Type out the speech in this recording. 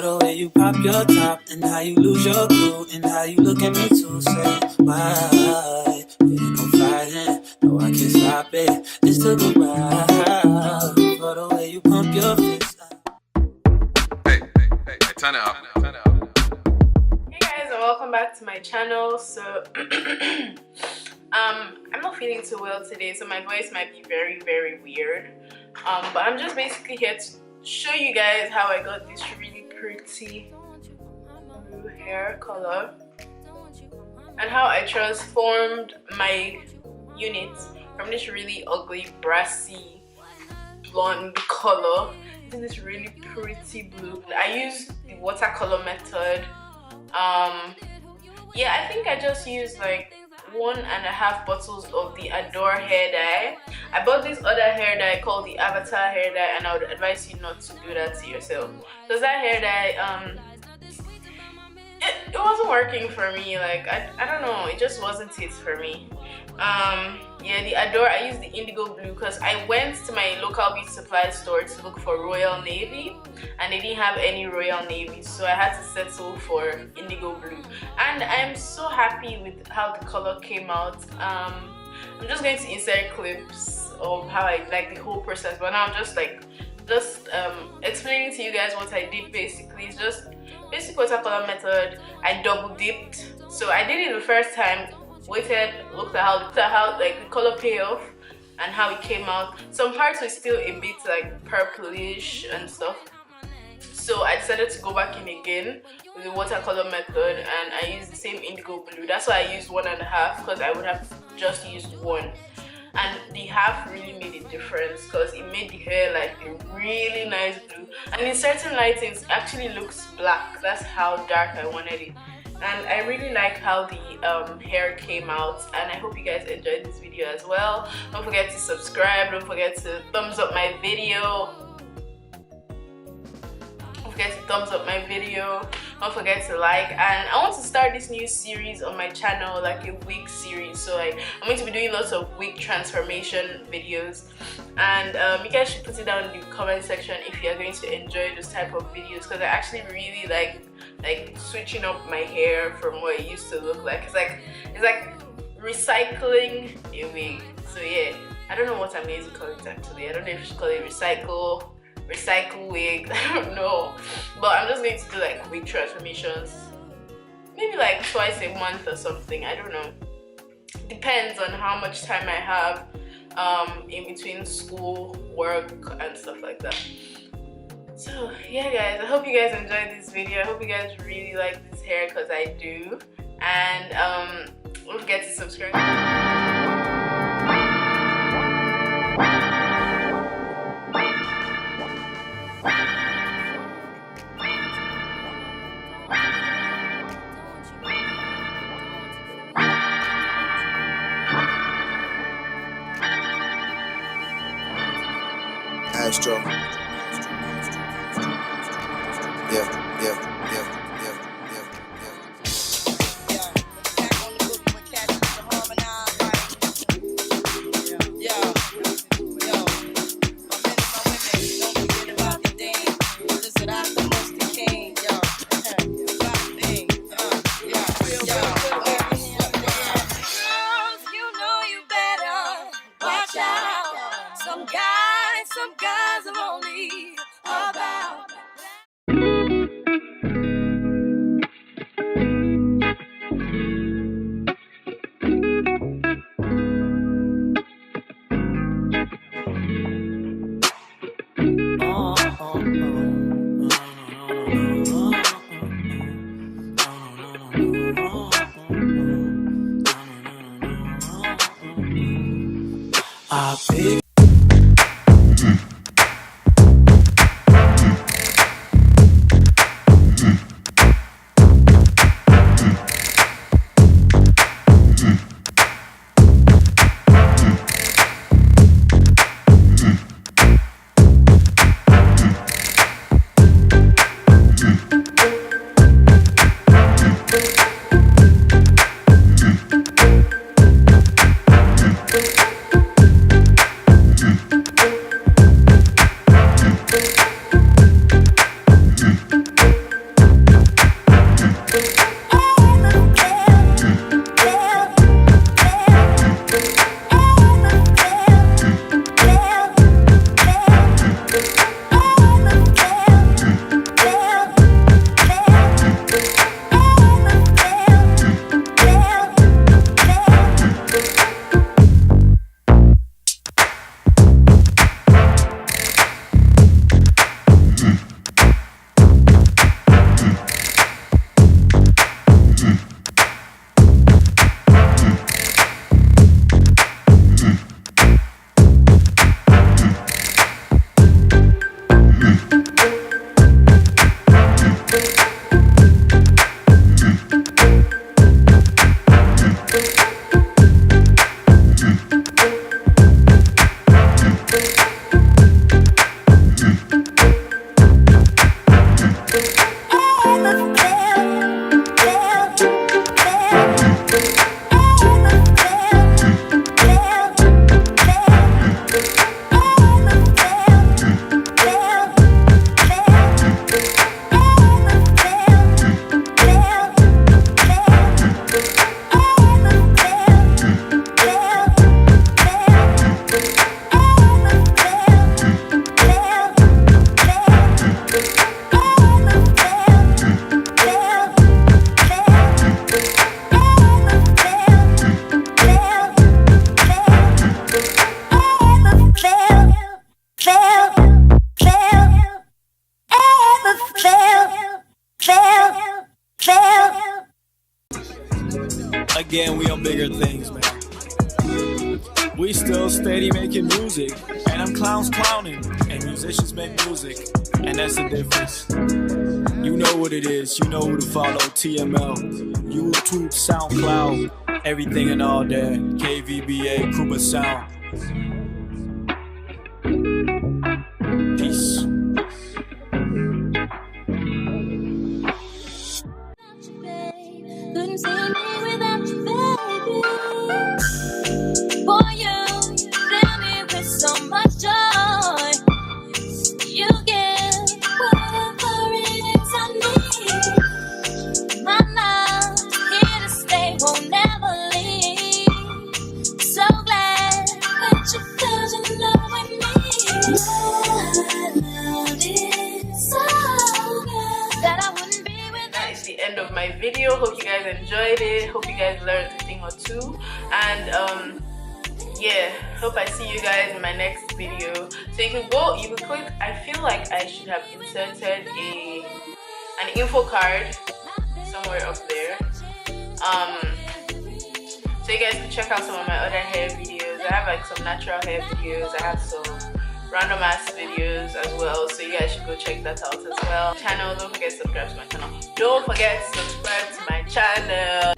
love the way you pop your top and how you lose your cool and how you look at me to say why. There ain't no fighting, no I can't stop it. This took a while for the way you pump your fist. Hey, turn it up. Hey guys, and welcome back to my channel. So I'm not feeling too well today, so my voice might be very weird. But I'm just basically here to show you guys how I got this really pretty blue hair color and how I transformed my unit from this really ugly brassy blonde color to this really pretty blue. I used the watercolor method. Yeah, I think I just used like 1.5 bottles of the Adore hair dye. I bought this other hair dye called the Avatar hair dye, and I would advise you not to do that to yourself because that hair dye it wasn't working for me. Like I don't know, it just wasn't it for me. Yeah, the Adore, I used the indigo blue because I went to my local beauty supply store to look for Royal Navy and they didn't have any Royal Navy, so I had to settle for indigo blue, and I'm so happy with how the color came out. I'm just going to insert clips of how I like the whole process, but now I'm just explaining to you guys what I did. Basically, it's just basic watercolor method. I double dipped, so I did it the first time, waited, looked at how like the color payoff and how it came out. Some parts were still a bit like purplish and stuff, so I decided to go back in again with the watercolor method, and I used the same indigo blue. That's why I used 1.5, because I would have just used 1, and the half really made a difference because it made the hair like a really nice blue, and in certain lightings it actually looks black. That's how dark I wanted it. And I really like how the hair came out, and I hope you guys enjoyed this video as well. Don't forget to subscribe, don't forget to thumbs up my video, don't forget to like. And I want to start this new series on my channel, like a wig series. So like I'm going to be doing lots of wig transformation videos, and you guys should put it down in the comment section if you are going to enjoy this type of videos, because I actually really like switching up my hair from what it used to look like. It's like recycling a wig. So yeah, I don't know what I'm going to call it actually. I don't know if you should call it recycle wig, I don't know, but I'm just going to do like wig transformations, maybe like twice a month or something. I don't know, depends on how much time I have in between school, work and stuff like that. So yeah guys, I hope you guys enjoyed this video. I hope you guys really like this hair, because I do. And don't forget to subscribe. Astro. Yeah. Some guys are only about again, we on bigger things, man. We still steady making music, and them clowns clowning, and musicians make music, and that's the difference. You know what it is, you know who to follow. TML, YouTube, SoundCloud, everything and all that. KVBA, Krupa Sound. Peace. Couldn't see me without you, baby. Boy, you fill me with so much joy. You give whatever it is I need. My love, here to stay, won't never leave. So glad that you fell in love with me. Love is so good that I wouldn't be without. That is the end of my video. Hope you guys enjoyed it. Hope you guys learned a thing or two. And yeah, hope I see you guys in my next video. So you can click. I feel like I should have inserted an info card somewhere up there. So you guys can check out some of my other hair videos. I have like some natural hair videos. I have some random ass videos as well, so you guys should go check that out as well. Channel, don't forget to subscribe to my channel. Don't forget to subscribe to my channel.